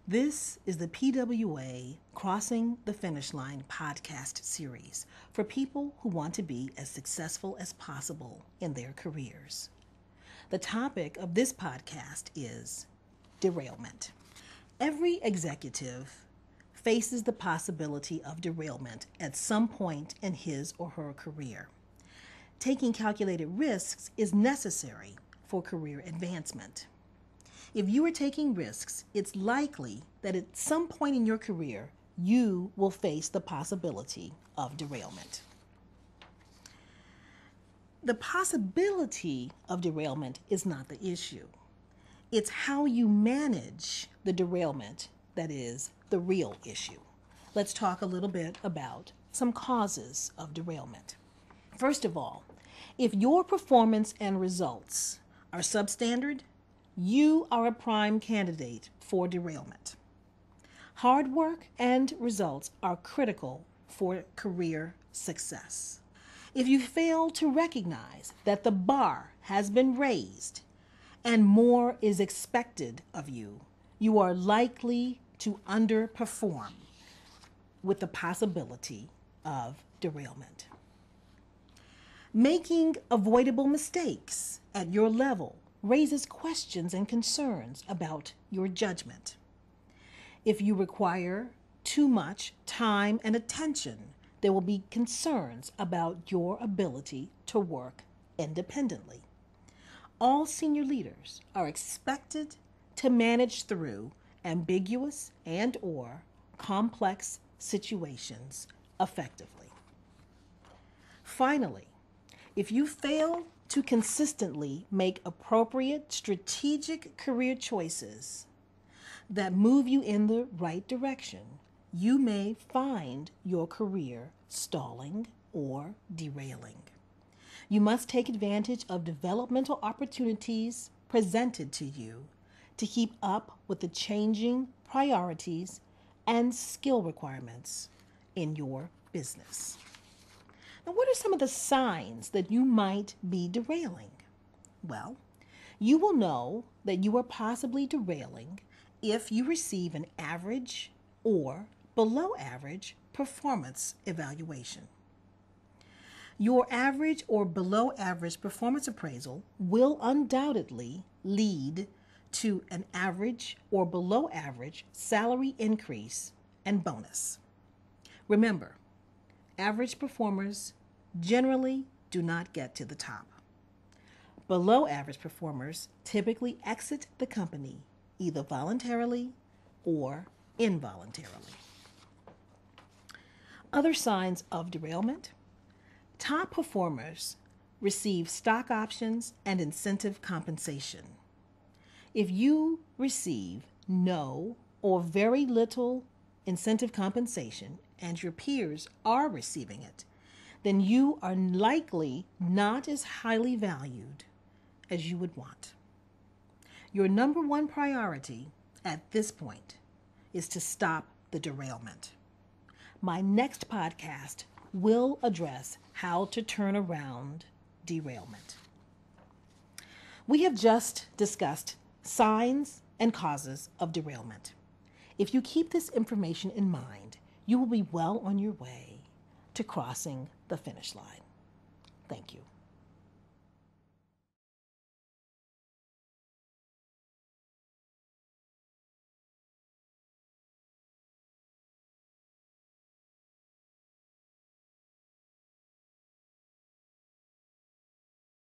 This is the PWA Crossing the Finish Line podcast series for people who want to be as successful as possible in their careers. The topic of this podcast is derailment. Every executive faces the possibility of derailment at some point in his or her career. Taking calculated risks is necessary for career advancement. If you are taking risks, it's likely that at some point in your career, you will face the possibility of derailment. The possibility of derailment is not the issue. It's how you manage the derailment that is the real issue. Let's talk a little bit about some causes of derailment. First of all, if your performance and results are substandard, you are a prime candidate for derailment. Hard work and results are critical for career success. If you fail to recognize that the bar has been raised and more is expected of you, you are likely to underperform with the possibility of derailment. Making avoidable mistakes at your level raises questions and concerns about your judgment. If you require too much time and attention, there will be concerns about your ability to work independently. All senior leaders are expected to manage through ambiguous and/or complex situations effectively. Finally, if you fail to consistently make appropriate strategic career choices that move you in the right direction, you may find your career stalling or derailing. You must take advantage of developmental opportunities presented to you to keep up with the changing priorities and skill requirements in your business. Now, what are some of the signs that you might be derailing? Well, you will know that you are possibly derailing if you receive an average or below average performance evaluation. Your average or below average performance appraisal will undoubtedly lead to an average or below average salary increase and bonus. Remember, average performers generally do not get to the top. Below average performers typically exit the company either voluntarily or involuntarily. Other signs of derailment: top performers receive stock options and incentive compensation. If you receive no or very little incentive compensation and your peers are receiving it, then you are likely not as highly valued as you would want. Your number one priority at this point is to stop the derailment. My next podcast will address how to turn around derailment. We have just discussed signs and causes of derailment. If you keep this information in mind, you will be well on your way to crossing the finish line. Thank you.